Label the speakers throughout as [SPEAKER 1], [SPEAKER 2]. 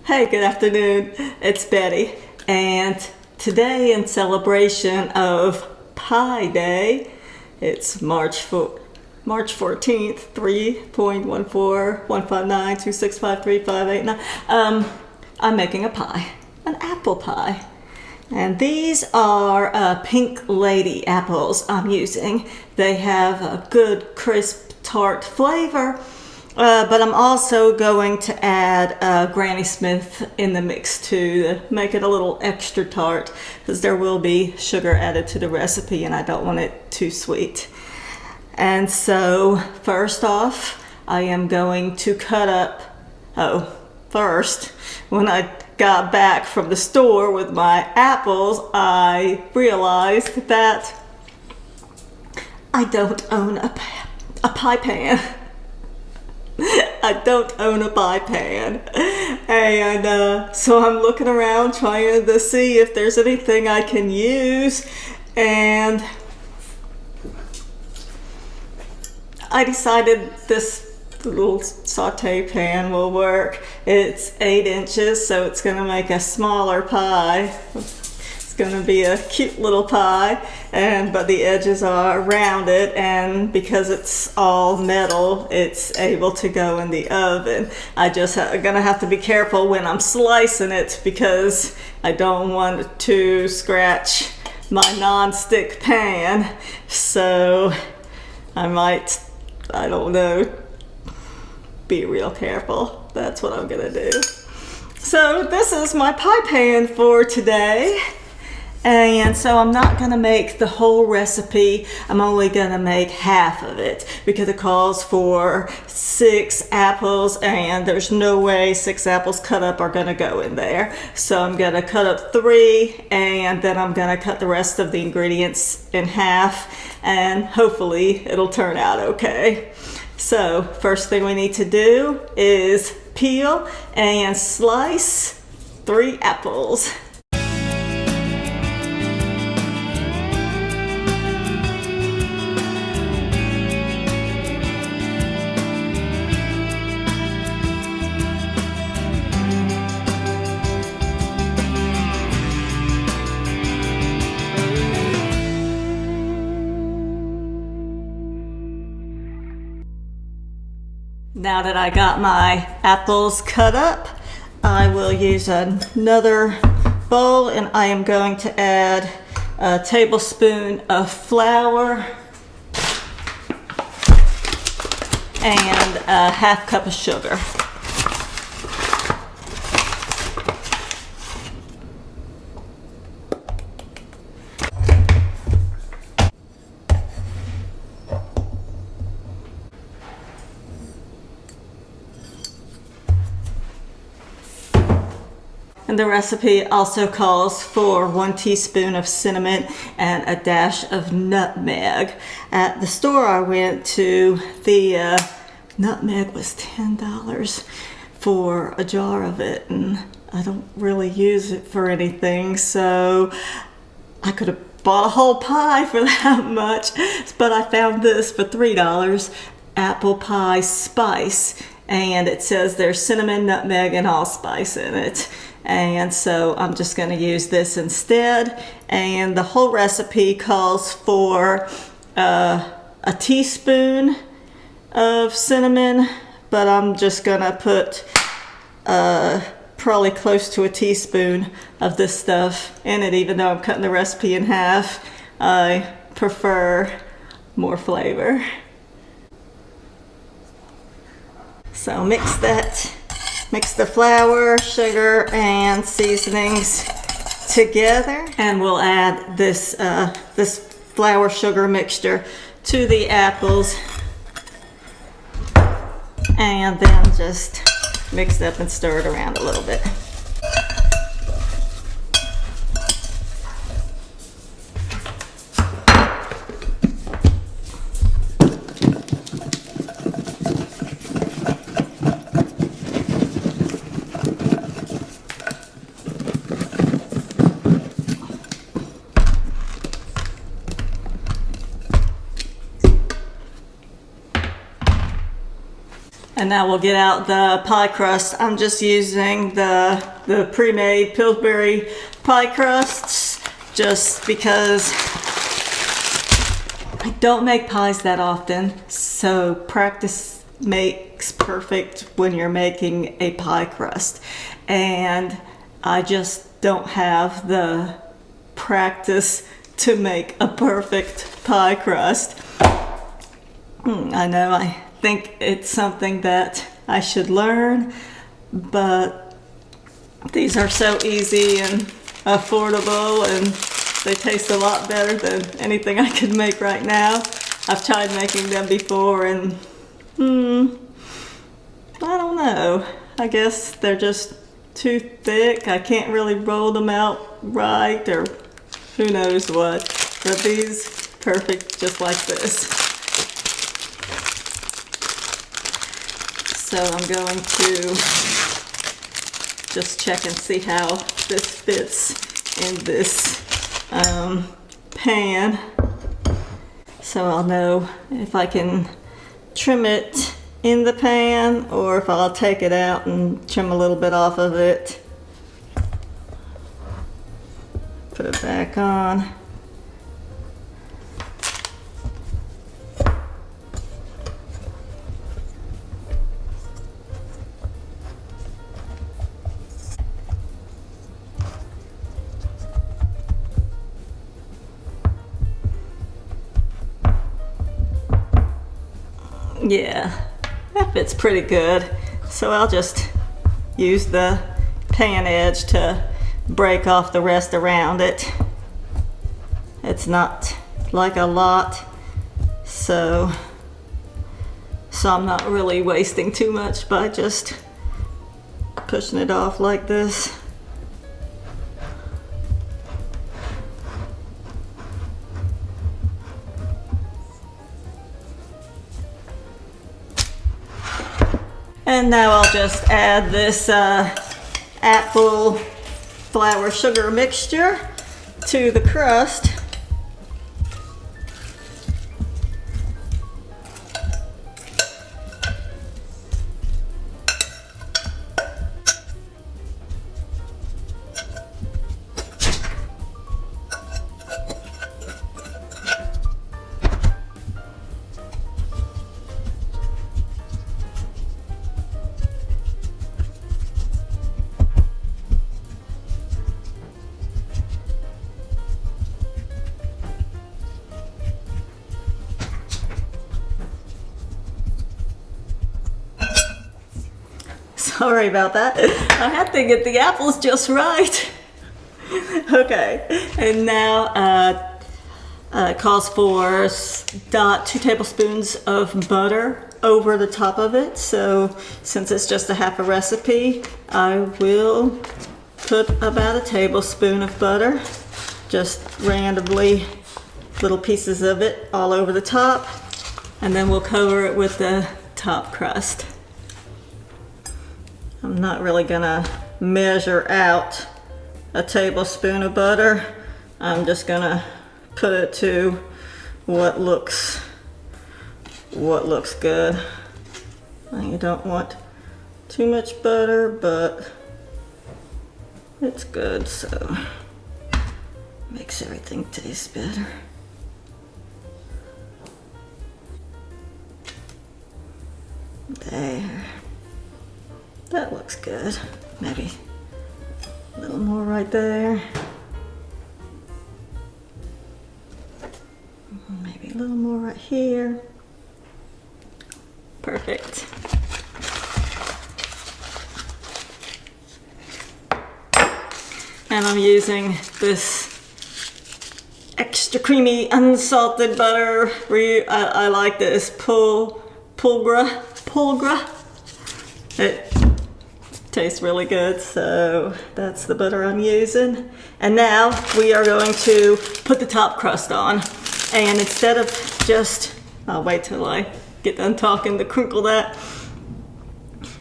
[SPEAKER 1] Hey, good afternoon. It's Betty, and today in celebration of Pi Day, it's March 14th, 3.14159265358. I'm making a pie, an apple pie. And these are Pink Lady apples I'm using. They have a good crisp tart flavor. But I'm also going to add Granny Smith in the mix to make it a little extra tart, because there will be sugar added to the recipe and I don't want it too sweet. And so first off, I am going to cut up, first, when I got back from the store with my apples, I realized that I don't own a pie pan. I don't own a pie pan, and so I'm looking around trying to see if there's anything I can use, and I decided this little saute pan will work. It's 8 inches, so it's going to make a smaller pie. It's going to be a cute little pie, but the edges are rounded, and because it's all metal, it's able to go in the oven. I just gonna have to be careful when I'm slicing it, because I don't want to scratch my non-stick pan. So I might, I don't know, be real careful. That's what I'm gonna do. So this is my pie pan for today. And so I'm not gonna make the whole recipe. I'm only gonna make half of it because it calls for 6 apples, and there's no way 6 apples cut up are gonna go in there. So I'm gonna cut up 3, and then I'm gonna cut the rest of the ingredients in half, and hopefully it'll turn out okay. So first thing we need to do is peel and slice 3 apples. Now that I got my apples cut up, I will use another bowl, and I am going to add a tablespoon of flour and a half cup of sugar. And the recipe also calls for 1 teaspoon of cinnamon and a dash of nutmeg. At the store I went to, the nutmeg was $10 for a jar of it, and I don't really use it for anything, so I could have bought a whole pie for that much, but I found this for $3, apple pie spice, and it says there's cinnamon, nutmeg, and allspice in it. And so I'm just going to use this instead. And the whole recipe calls for a teaspoon of cinnamon, but I'm just going to put probably close to a teaspoon of this stuff in it, even though I'm cutting the recipe in half. I prefer more flavor. So mix the flour, sugar, and seasonings together, and we'll add this flour sugar mixture to the apples, and then just mix it up and stir it around a little bit. And now we'll get out the pie crust. I'm just using the pre-made Pillsbury pie crusts just because I don't make pies that often, so practice makes perfect when you're making a pie crust. And I just don't have the practice to make a perfect pie crust. I know, I think it's something that I should learn, but these are so easy and affordable, and they taste a lot better than anything I could make right now. I've tried making them before and I don't know. I guess they're just too thick. I can't really roll them out right, or who knows what. But these, perfect just like this. So I'm going to just check and see how this fits in this pan, so I'll know if I can trim it in the pan or if I'll take it out and trim a little bit off of it. Put it back on. Yeah, that fits pretty good. So I'll just use the pan edge to break off the rest around it. It's not like a lot, so I'm not really wasting too much by just pushing it off like this. And now I'll just add this apple flour sugar mixture to the crust. Sorry about that. I had to get the apples just right. Okay, and now it calls for 2 tablespoons of butter over the top of it. So since it's just a half a recipe, I will put about 1 tablespoon of butter, just randomly little pieces of it all over the top, and then we'll cover it with the top crust. I'm not really gonna measure out 1 tablespoon of butter. I'm just gonna put it to what looks good. You don't want too much butter, but it's good, so makes everything taste better. There. That looks good. Maybe a little more right there. Maybe a little more right here. Perfect. And I'm using this extra creamy unsalted butter. I like this Pulgra. It tastes really good, so that's the butter I'm using. And now we are going to put the top crust on. And instead of just, I'll wait till I get done talking to crinkle that.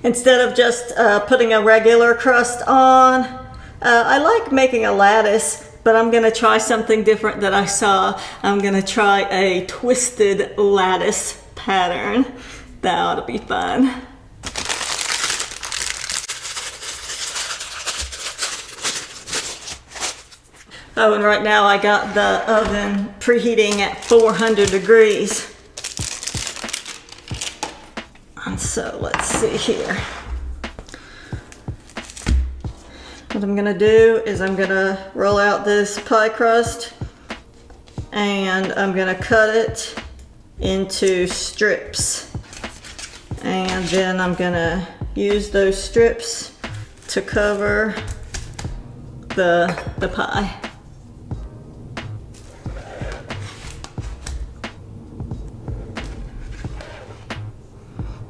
[SPEAKER 1] Instead of just putting a regular crust on, I like making a lattice, but I'm gonna try something different that I saw. I'm gonna try a twisted lattice pattern. That ought to be fun. Oh, and right now I got the oven preheating at 400 degrees. And so let's see here. What I'm gonna do is I'm gonna roll out this pie crust and I'm gonna cut it into strips. And then I'm gonna use those strips to cover the pie.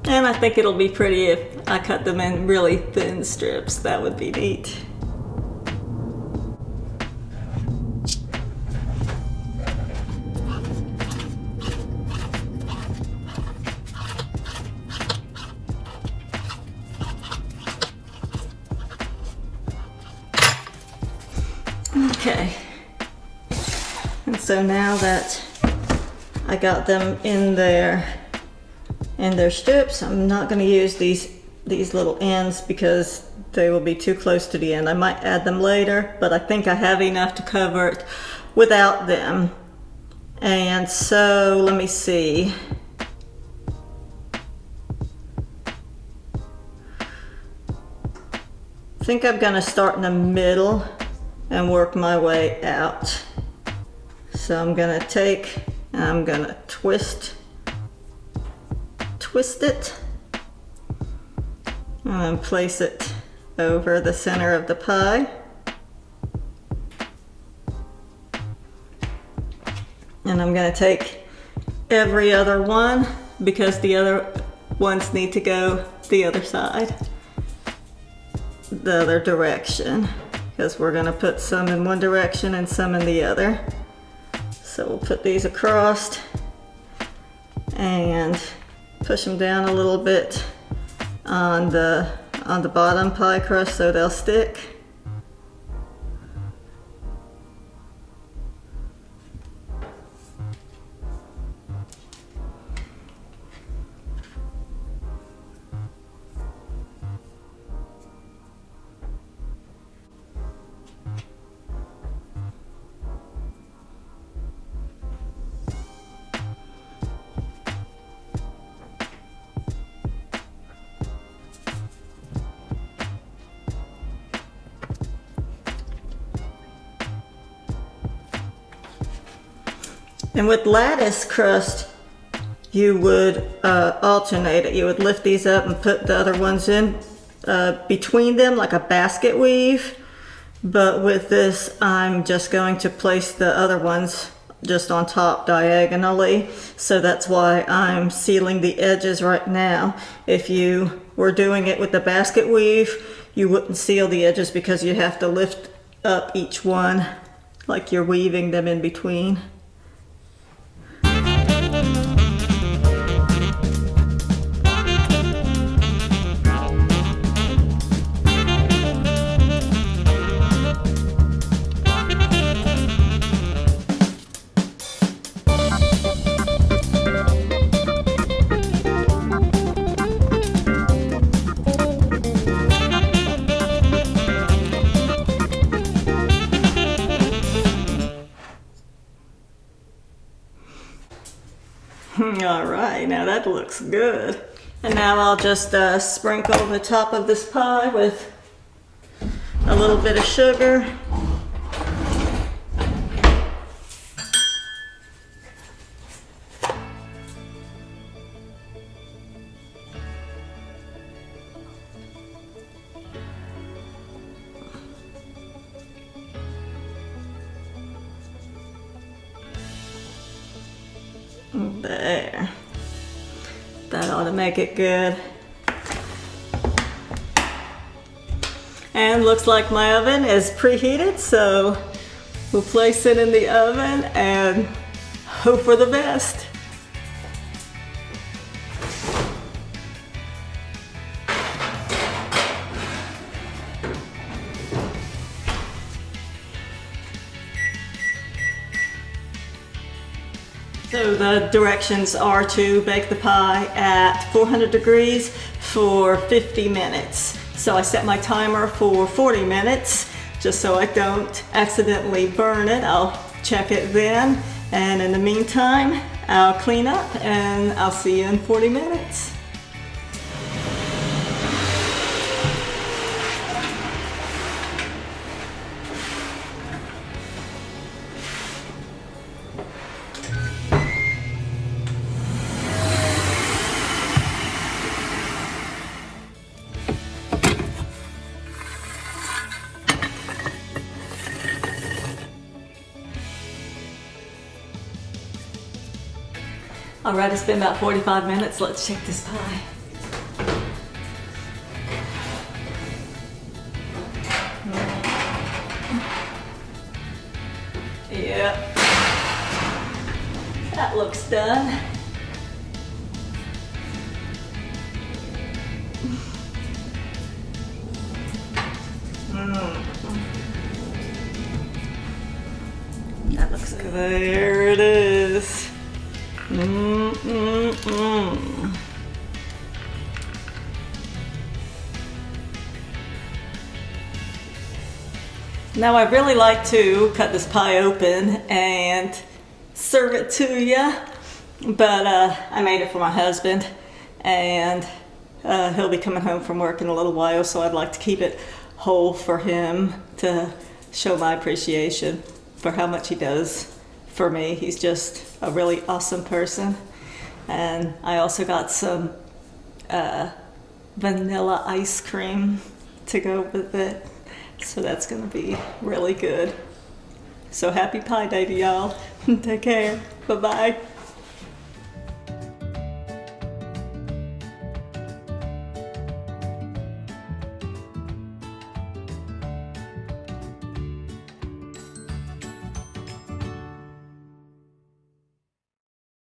[SPEAKER 1] And I think it'll be pretty if I cut them in really thin strips. That would be neat. Okay, and so now that I got them in their strips, I'm not going to use these little ends because they will be too close to the end. I might add them later, but I think I have enough to cover it without them. And so let me see. I think I'm going to start in the middle and work my way out. So I'm gonna take and I'm gonna twist it and then place it over the center of the pie. And I'm gonna take every other one because the other ones need to go the other side, the other direction. Because we're going to put some in one direction and some in the other. So we'll put these across and push them down a little bit on the bottom pie crust so they'll stick. And with lattice crust, you would alternate it. You would lift these up and put the other ones in between them like a basket weave. But with this, I'm just going to place the other ones just on top diagonally. So that's why I'm sealing the edges right now. If you were doing it with the basket weave, you wouldn't seal the edges because you have to lift up each one like you're weaving them in between. All right, now that looks good. And now I'll just sprinkle the top of this pie with a little bit of sugar. There. That ought to make it good. And looks like my oven is preheated, so we'll place it in the oven and hope for the best. So the directions are to bake the pie at 400 degrees for 50 minutes. So I set my timer for 40 minutes, just so I don't accidentally burn it. I'll check it then. And in the meantime, I'll clean up and I'll see you in 40 minutes. All right, it's been about 45 minutes. Let's check this pie. Yep. That looks done. That looks good. There it is. Now I really like to cut this pie open and serve it to you, but I made it for my husband, and he'll be coming home from work in a little while, so I'd like to keep it whole for him to show my appreciation for how much he does for me. He's just a really awesome person. And I also got some vanilla ice cream to go with it, so that's gonna be really good. So happy Pie Day to y'all. Take care. Bye-bye.